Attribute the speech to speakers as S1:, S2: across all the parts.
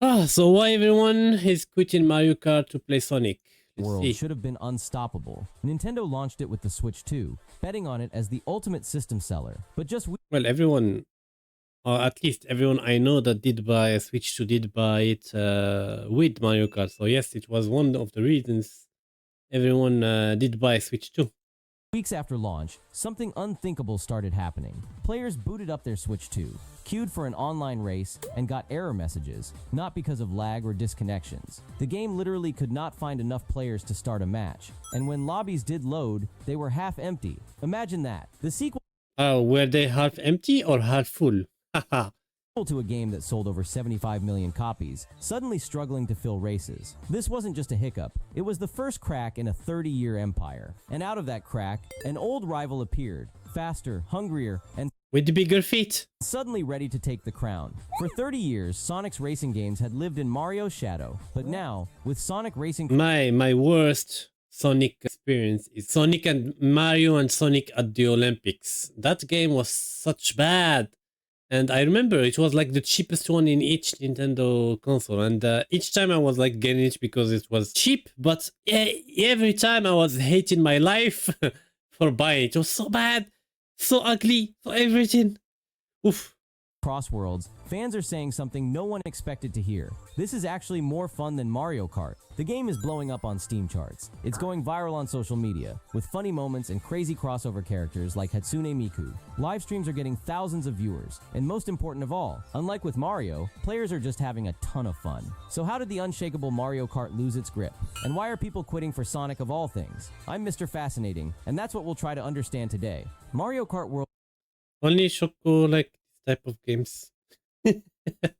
S1: So why everyone is quitting Mario Kart to play Sonic? Let's
S2: World
S1: see.
S2: should have been unstoppable. Nintendo launched it with the Switch 2, betting on it as the ultimate system seller. But just
S1: Well, everyone, or at least everyone I know that did buy a Switch 2 did buy it with Mario Kart. So yes, it was one of the reasons everyone did buy a Switch 2.
S2: weeks after launch, something unthinkable started happening. Players booted up their Switch 2, queued for an online race, and got error messages, not because of lag or disconnections. The game literally could not find enough players to start a match, and when lobbies did load, they were half empty. Imagine that. The sequel
S1: Were they half empty or half full? Haha.
S2: to a game that sold over 75 million copies, suddenly struggling to fill races. This wasn't just a hiccup, it was the first crack in a 30-year empire. And out of that crack, an old rival appeared, faster, hungrier, and
S1: With the bigger feet.
S2: suddenly ready to take the crown. For 30 years, Sonic's racing games had lived in Mario's shadow, but now, with Sonic Racing
S1: My worst Sonic experience is Sonic and Mario and Sonic at the Olympics. That game was such bad. And I remember it was like the cheapest one in each Nintendo console. And each time I was like getting it because it was cheap. But every time I was hating my life for buying it. It was so bad, so ugly, so everything. Oof.
S2: Cross Worlds, fans are saying something no one expected to hear. This is actually more fun than Mario Kart. The game is blowing up on Steam charts. It's going viral on social media, with funny moments and crazy crossover characters like Hatsune Miku. Live streams are getting thousands of viewers, and most important of all, unlike with Mario, players are just having a ton of fun. So how did the unshakable Mario Kart lose its grip? And why are people quitting for Sonic of all things? I'm Mr. Fascinating, and that's what we'll try to understand today. Mario Kart World
S1: Only Shoko like this type of games.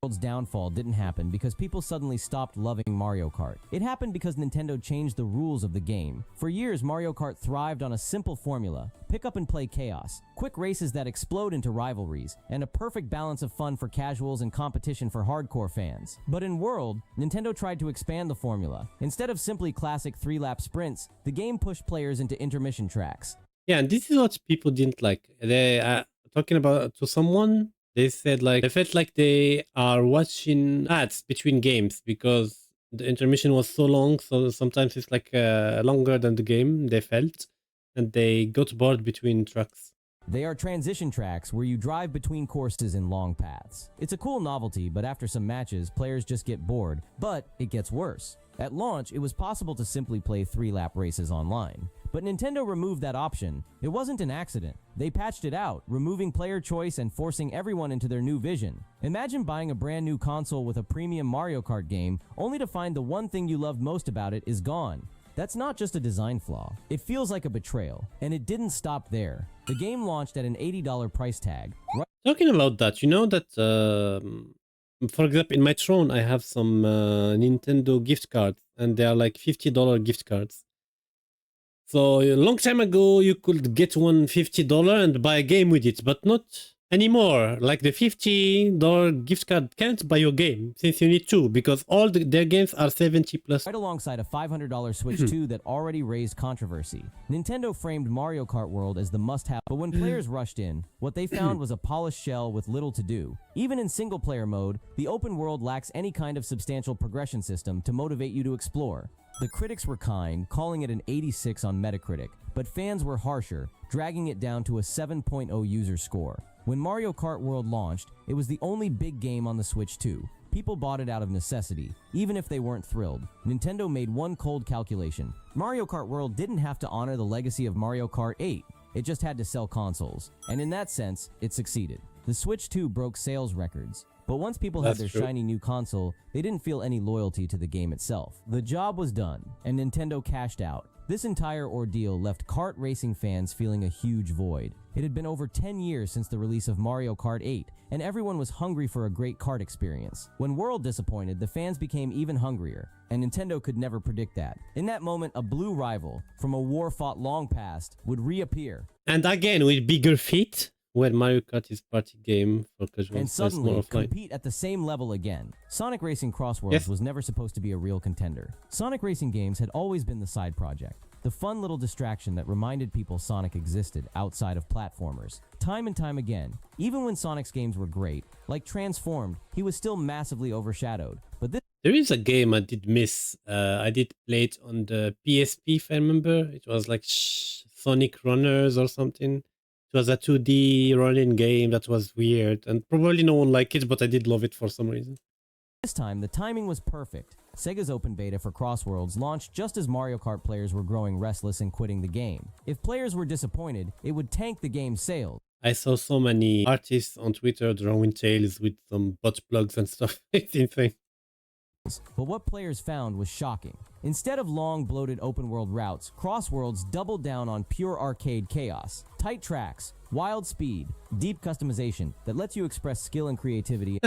S2: World's downfall didn't happen because people suddenly stopped loving Mario Kart. It happened because Nintendo changed the rules of the game. For years, Mario Kart thrived on a simple formula: pick up and play chaos, quick races that explode into rivalries, and a perfect balance of fun for casuals and competition for hardcore fans. But in World, Nintendo tried to expand the formula. Instead of simply classic 3-lap sprints, the game pushed players into intermission tracks.
S1: Yeah, and this is what people didn't like. They talking about to someone. They said like they felt like they are watching ads between games because the intermission was so long. So sometimes it's like longer than the game. They felt, and they got bored between tracks.
S2: They are transition tracks where you drive between courses in long paths. It's a cool novelty, but after some matches, players just get bored. But it gets worse. At launch, it was possible to simply play 3-lap races online. But Nintendo removed that option. It wasn't an accident. They patched it out, removing player choice and forcing everyone into their new vision. Imagine buying a brand new console with a premium Mario Kart game, only to find the one thing you loved most about it is gone. That's not just a design flaw. It feels like a betrayal. And it didn't stop there. The game launched at an $80 price tag.
S1: Talking about that, you know that, for example, in my Throne, I have some Nintendo gift cards, and they are like $50 gift cards. So a long time ago, you could get one $50 and buy a game with it, but not anymore. Like the $50 gift card can't buy your game since you need two, because all their games are 70 plus.
S2: Right alongside a $500 Switch 2 that already raised controversy. Nintendo framed Mario Kart World as the must-have, but when players rushed in, what they found was a polished shell with little to do. Even in single-player mode, the open world lacks any kind of substantial progression system to motivate you to explore. The critics were kind, calling it an 86 on Metacritic, but fans were harsher, dragging it down to a 7.0 user score. When Mario Kart World launched, it was the only big game on the Switch 2. People bought it out of necessity, even if they weren't thrilled. Nintendo made one cold calculation. Mario Kart World didn't have to honor the legacy of Mario Kart 8. It just had to sell consoles. And in that sense, it succeeded. The Switch 2 broke sales records. But once people had their shiny new console, they didn't feel any loyalty to the game itself. The job was done, and Nintendo cashed out. This entire ordeal left kart racing fans feeling a huge void. It had been over 10 years since the release of Mario Kart 8, and everyone was hungry for a great kart experience. When World disappointed, the fans became even hungrier, and Nintendo could never predict that. In that moment, a blue rival from a war fought long past would reappear.
S1: And again, with bigger feet. When Mario Kart is party game for casual,
S2: and suddenly compete at the same level again. Sonic Racing Cross Worlds was never supposed to be a real contender. Sonic Racing games had always been the side project. the fun little distraction that reminded people Sonic existed outside of platformers. Time and time again, even when Sonic's games were great, like Transformed, he was still massively overshadowed. But this
S1: There is a game I did miss. I did play it on the PSP, if I remember. It was like Sonic Runners or something. It was a 2D running game that was weird, and probably no one liked it, but I did love it for some reason.
S2: time, the timing was perfect. Sega's open beta for Crossworlds launched just as Mario Kart players were growing restless and quitting the game. If players were disappointed, it would tank the game's sales.
S1: I saw so many artists on Twitter drawing tails with some butt plugs and stuff. It's insane.
S2: But what players found was shocking. Instead of long, bloated open-world routes, Crossworlds doubled down on pure arcade chaos. Tight tracks, wild speed, deep customization that lets you express skill and creativity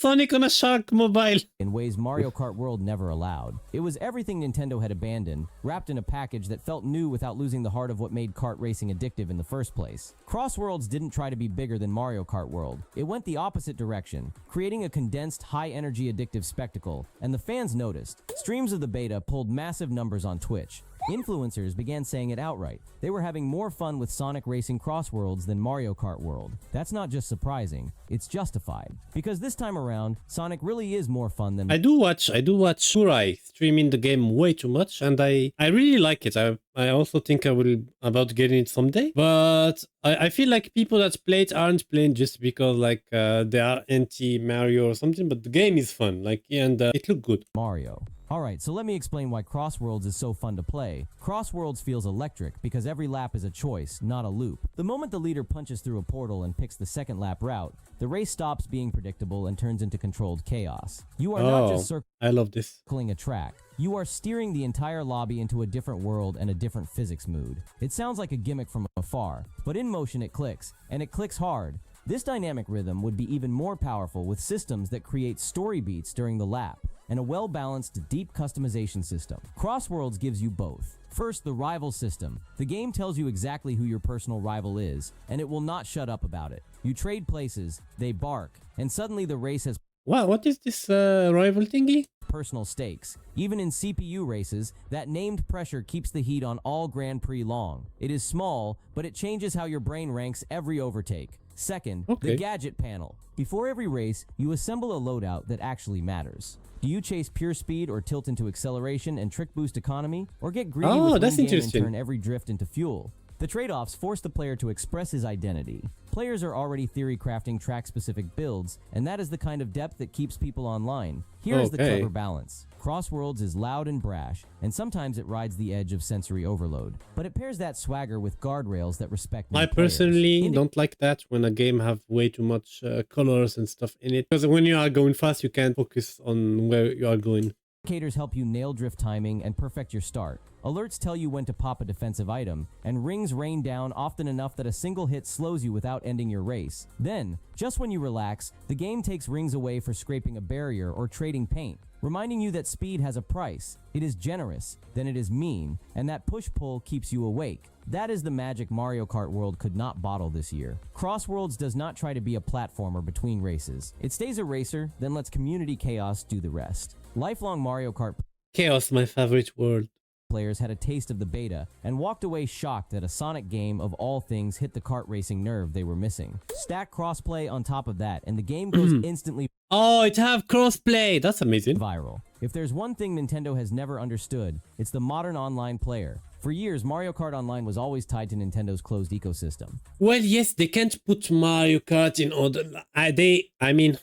S1: Sonic on a shark mobile.
S2: in ways Mario Kart World never allowed. It was everything Nintendo had abandoned, wrapped in a package that felt new without losing the heart of what made kart racing addictive in the first place. Crossworlds didn't try to be bigger than Mario Kart World. It went the opposite direction, creating a condensed, high-energy addictive spectacle, and the fans noticed. Streams of the beta pulled massive numbers on Twitch. Influencers began saying it outright. They were having more fun with Sonic Racing Crossworlds than Mario Kart World. That's not just surprising, it's justified. Because this time around, Sonic really is more fun than
S1: I do watch Kurai streaming the game way too much, and I really like it. I also think I will about getting it someday. But I feel like people that play it aren't playing just because like they are anti Mario or something. But the game is fun, like, and it looked good.
S2: Mario. Alright, so let me explain why Crossworlds is so fun to play. Crossworlds feels electric because every lap is a choice, not a loop. The moment the leader punches through a portal and picks the second lap route, the race stops being predictable and turns into controlled chaos. You are not just
S1: I love this.
S2: circling a track. You are steering the entire lobby into a different world and a different physics mood. It sounds like a gimmick from afar, but in motion it clicks, and it clicks hard. This dynamic rhythm would be even more powerful with systems that create story beats during the lap, and a well-balanced, deep customization system. Crossworlds gives you both. First, the rival system. The game tells you exactly who your personal rival is, and it will not shut up about it. You trade places, they bark, and suddenly the race has
S1: Wow, what is this rival thingy?
S2: personal stakes. Even in CPU races, that named pressure keeps the heat on all Grand Prix long. It is small, but it changes how your brain ranks every overtake. Second, the gadget panel. Before every race, you assemble a loadout that actually matters. Do you chase pure speed or tilt into acceleration and trick boost economy? Or get greedy with wing game and turn every drift into fuel? The trade-offs force the player to express his identity. Players are already theory crafting track-specific builds, and that is the kind of depth that keeps people online. Here is the clever balance. Crossworlds is loud and brash, and sometimes it rides the edge of sensory overload. But it pairs that swagger with guardrails that respect
S1: I personally don't like that when a game have way too much colors and stuff in it. Because when you are going fast, you can't focus on where you are going.
S2: Indicators help you nail drift timing and perfect your start. Alerts tell you when to pop a defensive item, and rings rain down often enough that a single hit slows you without ending your race. Then, just when you relax, the game takes rings away for scraping a barrier or trading paint, reminding you that speed has a price. It is generous, then it is mean, and that push-pull keeps you awake. That is the magic Mario Kart World could not bottle this year. Crossworlds does not try to be a platformer between races. It stays a racer, then lets community chaos do the rest. Lifelong Mario Kart
S1: Chaos, my favorite word.
S2: Players had a taste of the beta and walked away shocked that a Sonic game of all things hit the kart racing nerve they were missing. Stack crossplay on top of that, and the game goes instantly
S1: it have crossplay. That's amazing.
S2: viral. If there's one thing Nintendo has never understood, it's the modern online player. For years, Mario Kart Online was always tied to Nintendo's closed ecosystem.
S1: Well, yes, they can't put Mario Kart in other. I mean,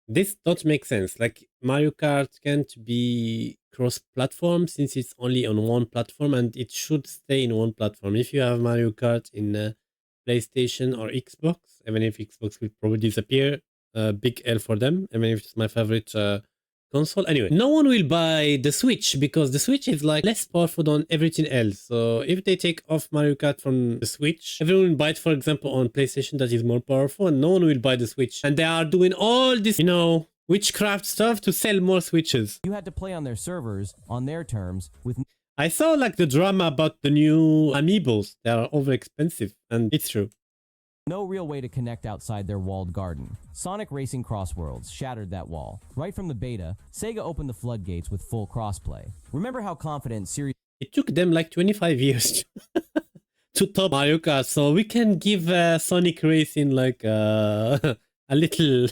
S1: this don't make sense. Like Mario Kart can't be cross-platform since it's only on one platform, and it should stay in one platform. If you have Mario Kart in PlayStation or Xbox, even if Xbox will probably disappear, big L for them. Even if it's my favorite console. Anyway, no one will buy the Switch because the Switch is like less powerful than everything else. So if they take off Mario Kart from the Switch, everyone will buy it, for example, on PlayStation that is more powerful, and no one will buy the Switch. And they are doing all this, witchcraft stuff to sell more Switches.
S2: You had to play on their servers, on their terms, with
S1: I saw like the drama about the new amiibos. They are over expensive, and it's true.
S2: no real way to connect outside their walled garden. Sonic Racing Crossworlds shattered that wall. Right from the beta, Sega opened the floodgates with full crossplay. Remember how confident Series
S1: It took them like 25 years to top Mario Kart, so we can give Sonic Racing like a little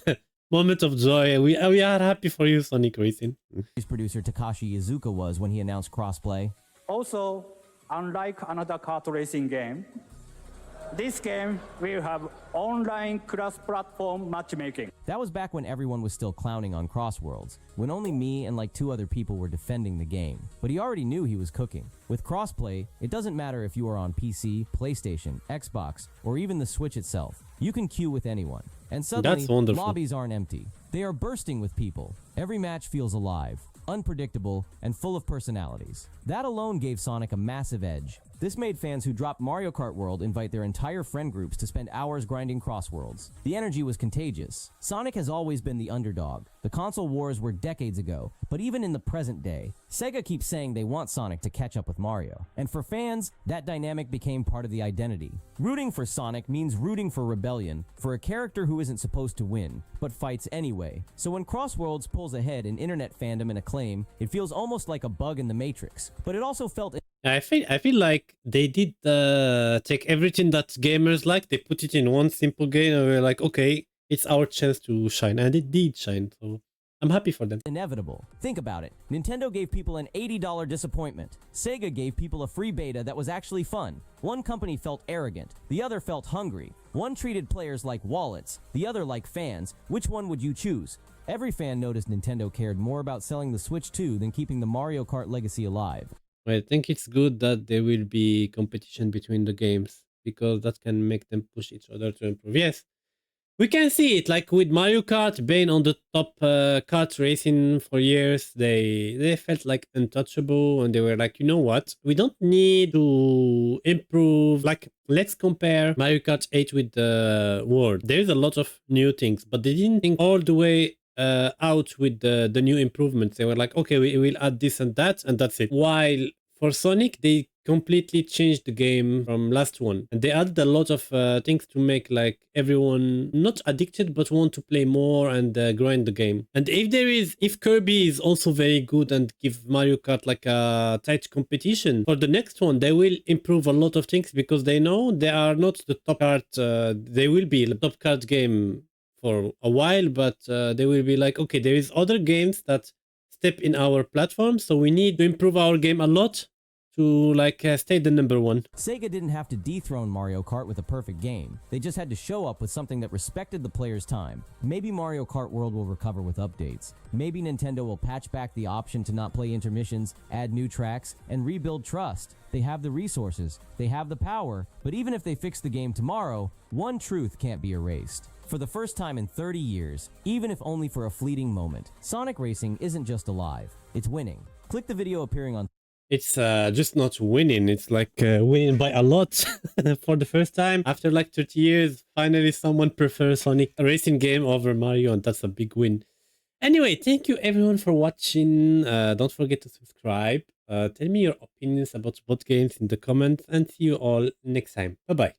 S1: moment of joy. We are happy for you, Sonic Racing.
S2: Producer Takashi Iizuka was when he announced crossplay.
S3: Also, unlike another kart racing game, this game will have online cross-platform matchmaking.
S2: That was back when everyone was still clowning on Crossworlds, when only me and like 2 other people were defending the game. But he already knew he was cooking. With crossplay, it doesn't matter if you are on PC, PlayStation, Xbox, or even the Switch itself. You can queue with anyone. And suddenly,
S1: That's wonderful.
S2: lobbies aren't empty. They are bursting with people. Every match feels alive, unpredictable, and full of personalities. That alone gave Sonic a massive edge. This made fans who dropped Mario Kart World invite their entire friend groups to spend hours grinding Crossworlds. The energy was contagious. Sonic has always been the underdog. The console wars were decades ago, but even in the present day, Sega keeps saying they want Sonic to catch up with Mario. And for fans, that dynamic became part of the identity. Rooting for Sonic means rooting for rebellion, for a character who isn't supposed to win, but fights anyway. So when Crossworlds pulls ahead in internet fandom and acclaim, it feels almost like a bug in the Matrix, but it also felt
S1: I feel like they did take everything that gamers like, they put it in one simple game, and we're like, okay, it's our chance to shine, and it did shine. So I'm happy for them.
S2: inevitable. Think about it. Nintendo gave people an $80 disappointment. Sega gave people a free beta that was actually fun. One company felt arrogant, the other felt hungry. One treated players like wallets, the other like fans. Which one would you choose? Every fan noticed Nintendo cared more about selling the Switch 2 than keeping the Mario Kart legacy alive.
S1: I think it's good that there will be competition between the games, because that can make them push each other to improve. Yes, we can see it, like with Mario Kart being on the top kart racing for years. They felt like untouchable, and they were like, you know what? We don't need to improve. Like, let's compare Mario Kart 8 with the World. There's a lot of new things, but they didn't think all the way out with the new improvements. They were like, okay, we will add this and that's it. While for Sonic, they completely changed the game from last one, and they added a lot of things to make like everyone not addicted but want to play more and grind the game. And if Kirby is also very good and give Mario Kart like a tight competition for the next one, they will improve a lot of things, because they know they are not the top kart. They will be the top kart game for a while, but they will be like, okay, there is other games that step in our platform, so we need to improve our game a lot to like stay the number one.
S2: Sega didn't have to dethrone Mario Kart with a perfect game. They just had to show up with something that respected the player's time. Maybe Mario Kart World will recover with updates. Maybe Nintendo will patch back the option to not play intermissions, add new tracks, and rebuild trust. They have the resources, they have the power, but even if they fix the game tomorrow, one truth can't be erased. For the first time in 30 years, even if only for a fleeting moment, Sonic Racing isn't just alive, it's winning. Click the video appearing on
S1: It's just not winning. It's like winning by a lot for the first time. After like 30 years, finally someone prefers Sonic racing game over Mario, and that's a big win. Anyway, thank you everyone for watching. Don't forget to subscribe. Tell me your opinions about both games in the comments, and see you all next time. Bye-bye.